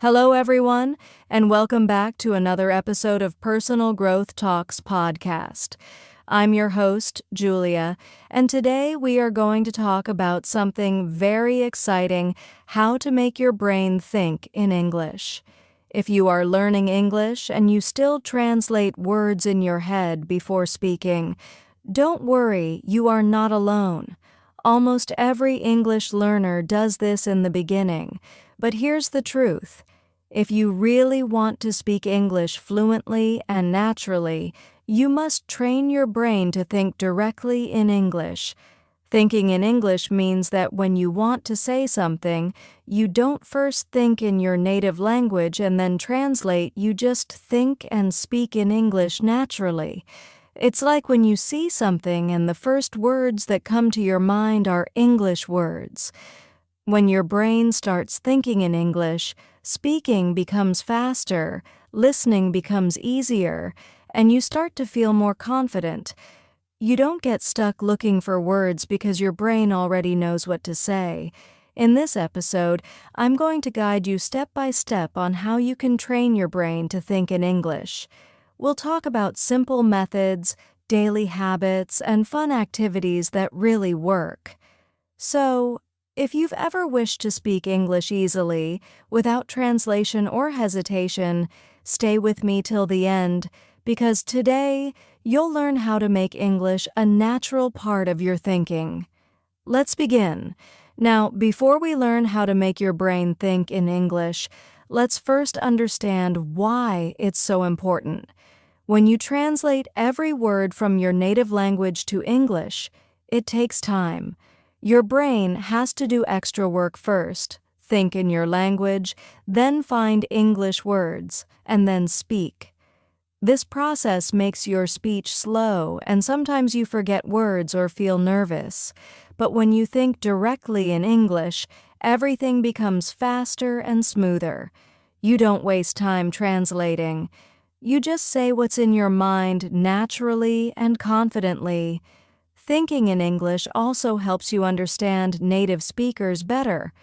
Hello, everyone, and welcome back to another episode of Personal Growth Talks podcast. I'm your host, Julia, and today we are going to talk about something very exciting: how to make your brain think in English. If you are learning English and you still translate words in your head before speaking, don't worry, you are not alone. Almost every English learner does this in the beginning, but here's the truth. If you really want to speak English fluently and naturally, you must train your brain to think directly in English. Thinking in English means that when you want to say something, you don't first think in your native language and then translate, you just think and speak in English naturally. It's like when you see something and the first words that come to your mind are English words. When your brain starts thinking in English, speaking becomes faster, listening becomes easier, and you start to feel more confident. You don't get stuck looking for words because your brain already knows what to say. In this episode, I'm going to guide you step by step on how you can train your brain to think in English. We'll talk about simple methods, daily habits, and fun activities that really work. So, if you've ever wished to speak English easily, without translation or hesitation, stay with me till the end, because today you'll learn how to make English a natural part of your thinking. Let's begin. Now, before we learn how to make your brain think in English, let's first understand why it's so important. When you translate every word from your native language to English, it takes time. Your brain has to do extra work first, think in your language, then find English words, and then speak. This process makes your speech slow, and sometimes you forget words or feel nervous. But when you think directly in English, everything becomes faster and smoother. You don't waste time translating. You just say what's in your mind naturally and confidently. Thinking in English also helps you understand native speakers better.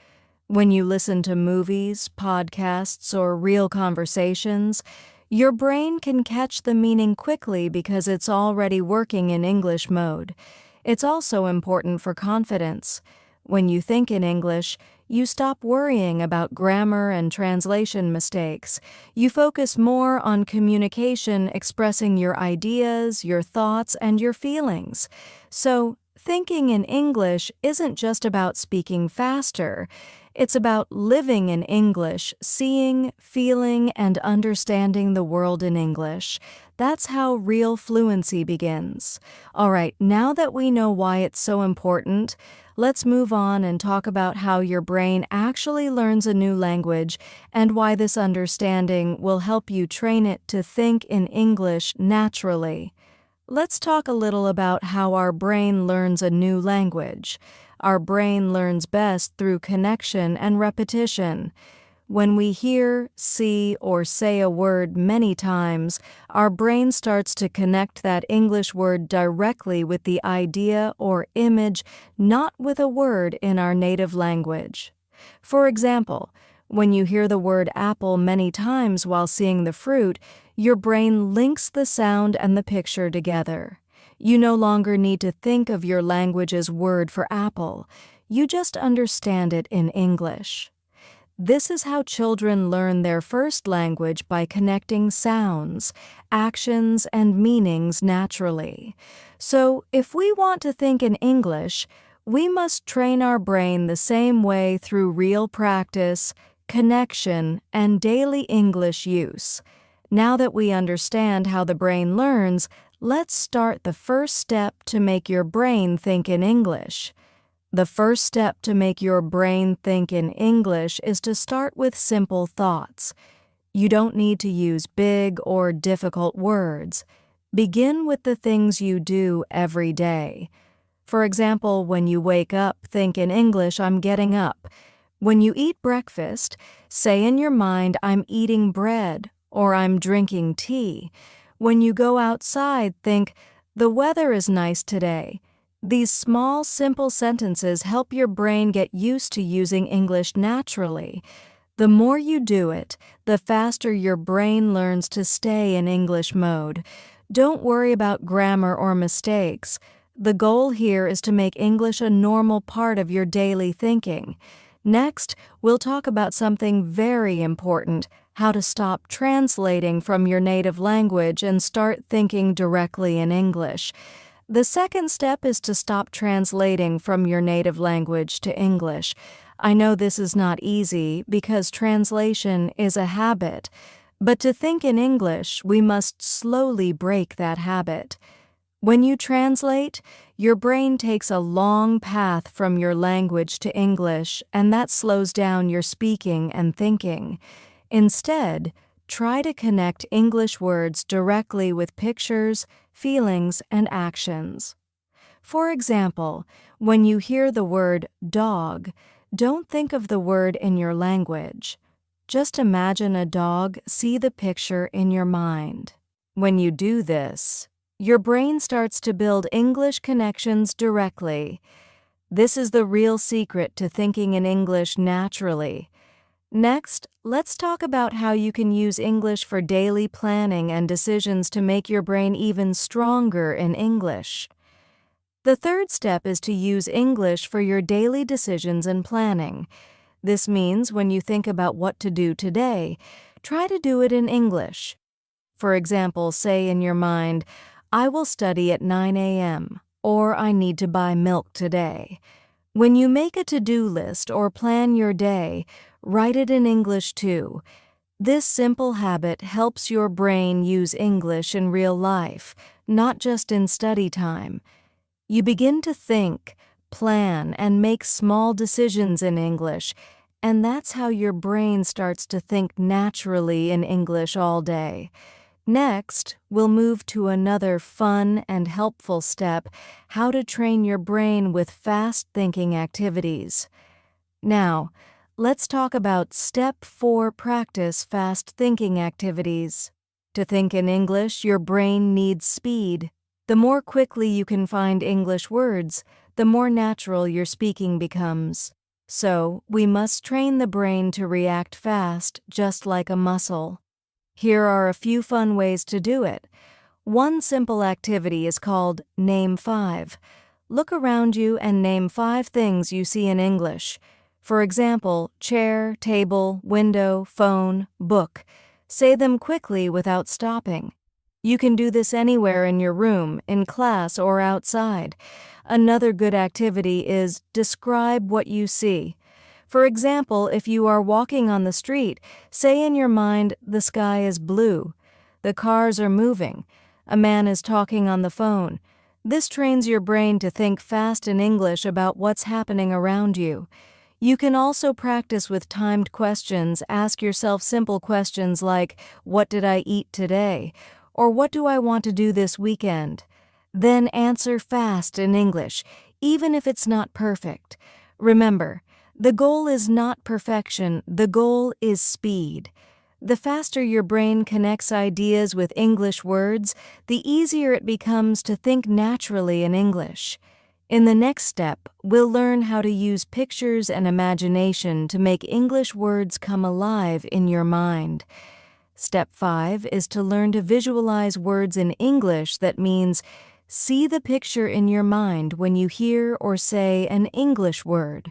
When you listen to movies, podcasts, or real conversations, your brain can catch the meaning quickly because it's already working in English mode. It's also important for confidence. When you think in English, you stop worrying about grammar and translation mistakes. You focus more on communication, expressing your ideas, your thoughts, and your feelings. So, thinking in English isn't just about speaking faster. It's about living in English, seeing, feeling, and understanding the world in English. That's how real fluency begins. All right, now that we know why it's so important, let's move on and talk about how your brain actually learns a new language and why this understanding will help you train it to think in English naturally. Let's talk a little about how our brain learns a new language. Our brain learns best through connection and repetition. When we hear, see, or say a word many times, our brain starts to connect that English word directly with the idea or image, not with a word in our native language. For example, when you hear the word apple many times while seeing the fruit, your brain links the sound and the picture together. You no longer need to think of your language's word for apple. You just understand it in English. This is how children learn their first language, by connecting sounds, actions, and meanings naturally. So, if we want to think in English, we must train our brain the same way through real practice, connection, and daily English use. Now that we understand how the brain learns, let's start the first step to make your brain think in English. The first step to make your brain think in English is to start with simple thoughts. You don't need to use big or difficult words. Begin with the things you do every day. For example, when you wake up, think in English, I'm getting up. When you eat breakfast, say in your mind, I'm eating bread, or I'm drinking tea. When you go outside, think, the weather is nice today. These small, simple sentences help your brain get used to using English naturally. The more you do it, the faster your brain learns to stay in English mode. Don't worry about grammar or mistakes. The goal here is to make English a normal part of your daily thinking. Next, we'll talk about something very important: how to stop translating from your native language and start thinking directly in English. The second step is to stop translating from your native language to English. I know this is not easy because translation is a habit, but to think in English, we must slowly break that habit. When you translate, your brain takes a long path from your language to English, and that slows down your speaking and thinking. Instead, try to connect English words directly with pictures, feelings, and actions. For example, when you hear the word dog, don't think of the word in your language. Just imagine a dog, see the picture in your mind. When you do this, your brain starts to build English connections directly. This is the real secret to thinking in English naturally. Next, let's talk about how you can use English for daily planning and decisions to make your brain even stronger in English. The third step is to use English for your daily decisions and planning. This means when you think about what to do today, try to do it in English. For example, say in your mind, "I will study at 9 a.m." or "I need to buy milk today." When you make a to-do list or plan your day, write it in English too. This simple habit helps your brain use English in real life, not just in study time. You begin to think, plan, and make small decisions in English, and that's how your brain starts to think naturally in English all day. Next, we'll move to another fun and helpful step: how to train your brain with fast thinking activities. Now, let's talk about Step 4: practice fast thinking activities. To think in English, your brain needs speed. The more quickly you can find English words, the more natural your speaking becomes. So, we must train the brain to react fast, just like a muscle. Here are a few fun ways to do it. One simple activity is called Name 5. Look around you and name 5 things you see in English. For example, chair, table, window, phone, book. Say them quickly without stopping. You can do this anywhere in your room, in class, or outside. Another good activity is describe what you see. For example, if you are walking on the street, say in your mind, "The sky is blue." "The cars are moving." "A man is talking on the phone." This trains your brain to think fast in English about what's happening around you. You can also practice with timed questions. Ask yourself simple questions like, "What did I eat today?" or "What do I want to do this weekend?" Then answer fast in English, even if it's not perfect. Remember, the goal is not perfection, the goal is speed. The faster your brain connects ideas with English words, the easier it becomes to think naturally in English. In the next step, we'll learn how to use pictures and imagination to make English words come alive in your mind. Step 5 is to learn to visualize words in English. That means see the picture in your mind when you hear or say an English word.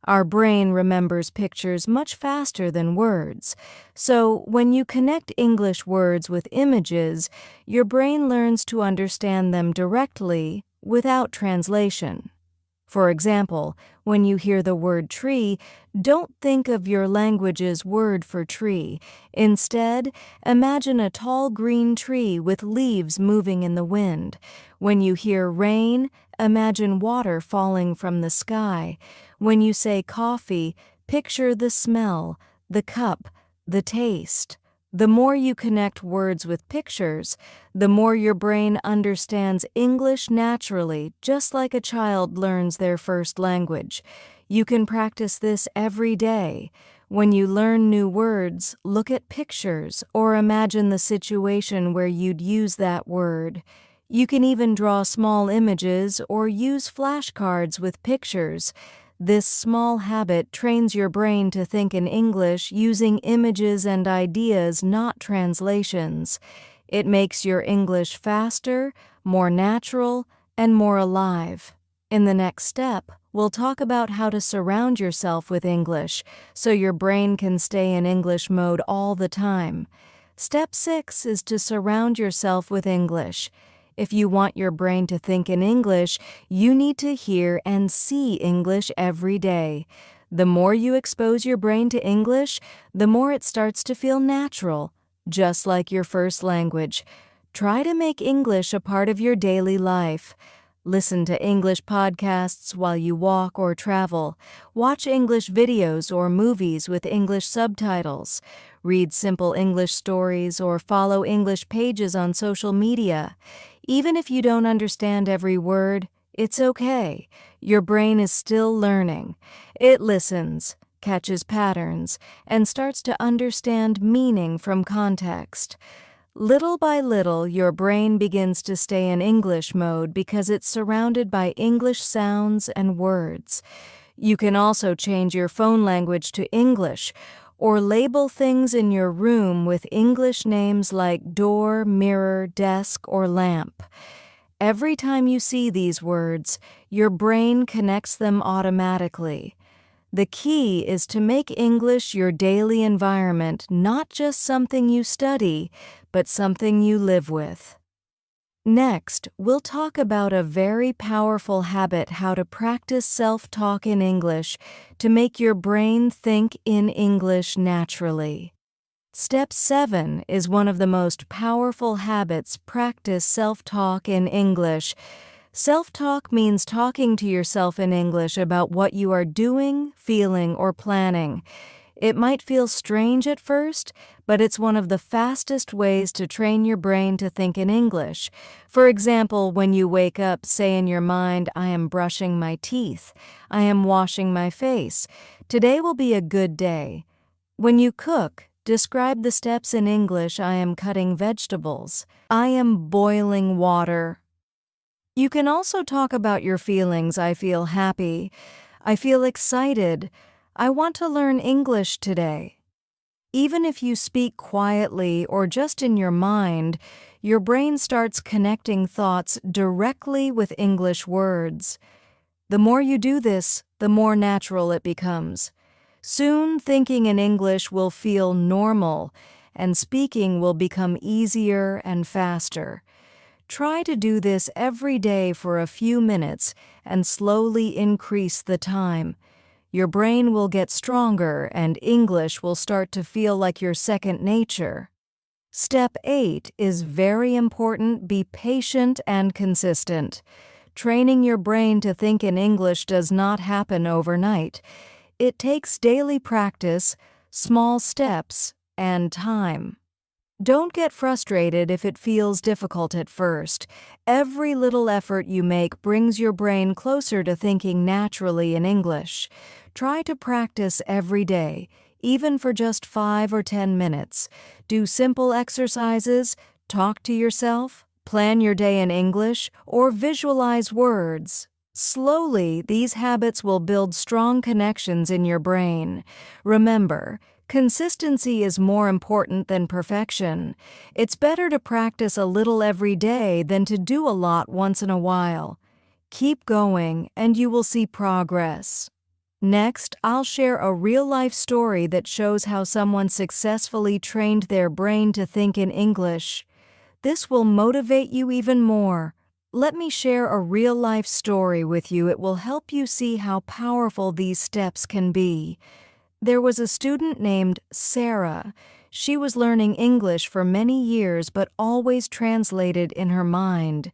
Our brain remembers pictures much faster than words. So when you connect English words with images, your brain learns to understand them directly without translation. For example, when you hear the word tree, don't think of your language's word for tree. Instead, imagine a tall green tree with leaves moving in the wind. When you hear rain, imagine water falling from the sky. When you say coffee, picture the smell, the cup, the taste. The more you connect words with pictures, the more your brain understands English naturally, just like a child learns their first language. You can practice this every day. When you learn new words, look at pictures or imagine the situation where you'd use that word. You can even draw small images or use flashcards with pictures. This small habit trains your brain to think in English using images and ideas, not translations. It makes your English faster, more natural, and more alive. In the next step, we'll talk about how to surround yourself with English so your brain can stay in English mode all the time. Step 6 is to surround yourself with English. If you want your brain to think in English, you need to hear and see English every day. The more you expose your brain to English, the more it starts to feel natural, just like your first language. Try to make English a part of your daily life. Listen to English podcasts while you walk or travel. Watch English videos or movies with English subtitles. Read simple English stories or follow English pages on social media. Even if you don't understand every word, it's okay. Your brain is still learning. It listens, catches patterns, and starts to understand meaning from context. Little by little, your brain begins to stay in English mode because it's surrounded by English sounds and words. You can also change your phone language to English or label things in your room with English names like door, mirror, desk, or lamp. Every time you see these words, your brain connects them automatically. The key is to make English your daily environment, not just something you study, but something you live with. Next, we'll talk about a very powerful habit: how to practice self-talk in English to make your brain think in English naturally. Step 7 is one of the most powerful habits: practice self-talk in English. Self-talk means talking to yourself in English about what you are doing, feeling, or planning. It might feel strange at first, but it's one of the fastest ways to train your brain to think in English. For example, when you wake up, say in your mind, "I am brushing my teeth. I am washing my face. Today will be a good day." When you cook, describe the steps in English. "I am cutting vegetables. I am boiling water." You can also talk about your feelings. "I feel happy. I feel excited. I want to learn English today." Even if you speak quietly or just in your mind, your brain starts connecting thoughts directly with English words. The more you do this, the more natural it becomes. Soon, thinking in English will feel normal, and speaking will become easier and faster. Try to do this every day for a few minutes and slowly increase the time. Your brain will get stronger and English will start to feel like your second nature. Step 8 is very important. Be patient and consistent. Training your brain to think in English does not happen overnight. It takes daily practice, small steps, and time. Don't get frustrated if it feels difficult at first. Every little effort you make brings your brain closer to thinking naturally in English. Try to practice every day, even for just 5 or 10 minutes. Do simple exercises, talk to yourself, plan your day in English, or visualize words. Slowly, these habits will build strong connections in your brain. Remember, consistency is more important than perfection. It's better to practice a little every day than to do a lot once in a while. Keep going, and you will see progress. Next, I'll share a real-life story that shows how someone successfully trained their brain to think in English. This will motivate you even more. Let me share a real-life story with you. It will help you see how powerful these steps can be. There was a student named Sarah. She was learning English for many years, but always translated in her mind.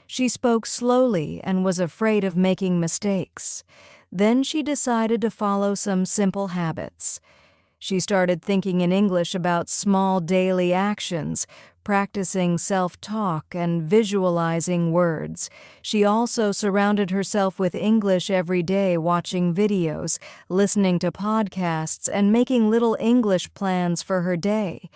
She spoke slowly and was afraid of making mistakes. Then she decided to follow some simple habits. She started thinking in English about small daily actions, practicing self-talk and visualizing words. She also surrounded herself with English every day, watching videos, listening to podcasts, and making little English plans for her day.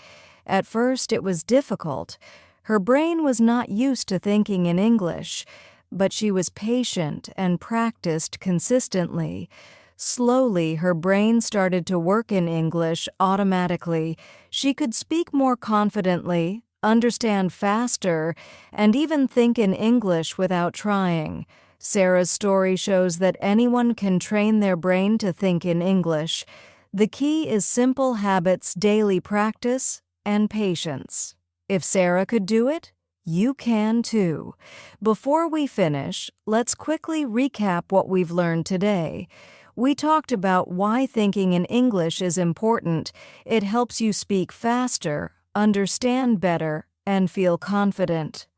At first, it was difficult. Her brain was not used to thinking in English, but she was patient and practiced consistently. Slowly, her brain started to work in English automatically. She could speak more confidently, understand faster, and even think in English without trying. Sarah's story shows that anyone can train their brain to think in English. The key is simple habits, daily practice, and patience. If Sarah could do it, you can too. Before we finish, let's quickly recap what we've learned today. We talked about why thinking in English is important. It helps you speak faster, understand better, and feel confident.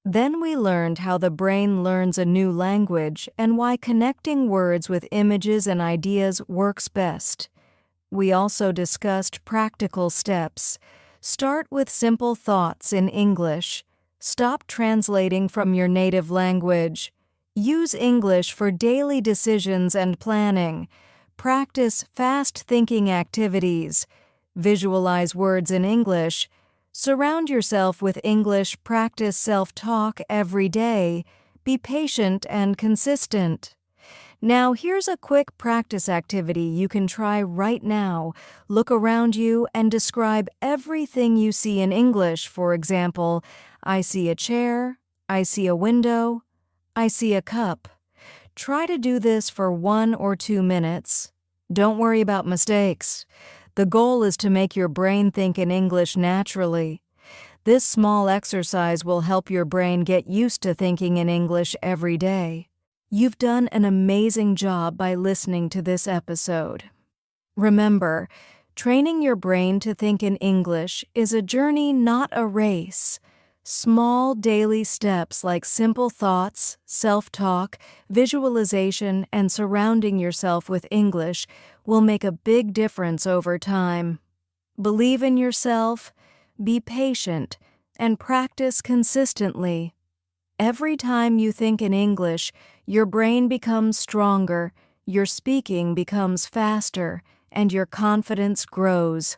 Then we learned how the brain learns a new language and why connecting words with images and ideas works best. We also discussed practical steps. Start with simple thoughts in English. Stop translating from your native language. Use English for daily decisions and planning. Practice fast-thinking activities. Visualize words in English. Surround yourself with English. Practice self-talk every day. Be patient and consistent. Now, here's a quick practice activity you can try right now. Look around you and describe everything you see in English. For example, I see a chair, I see a window, I see a cup. Try to do this for 1 or 2 minutes. Don't worry about mistakes. The goal is to make your brain think in English naturally. This small exercise will help your brain get used to thinking in English every day. You've done an amazing job by listening to this episode. Remember, training your brain to think in English is a journey, not a race. Small daily steps like simple thoughts, self-talk, visualization, and surrounding yourself with English will make a big difference over time. Believe in yourself, be patient, and practice consistently. Every time you think in English, your brain becomes stronger, your speaking becomes faster, and your confidence grows.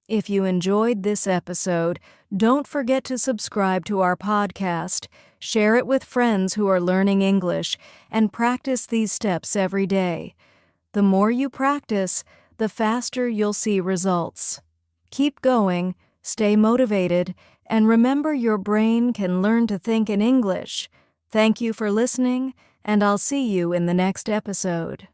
If you enjoyed this episode, don't forget to subscribe to our podcast, share it with friends who are learning English, and practice these steps every day. The more you practice, the faster you'll see results. Keep going, stay motivated, and remember your brain can learn to think in English. Thank you for listening, and I'll see you in the next episode.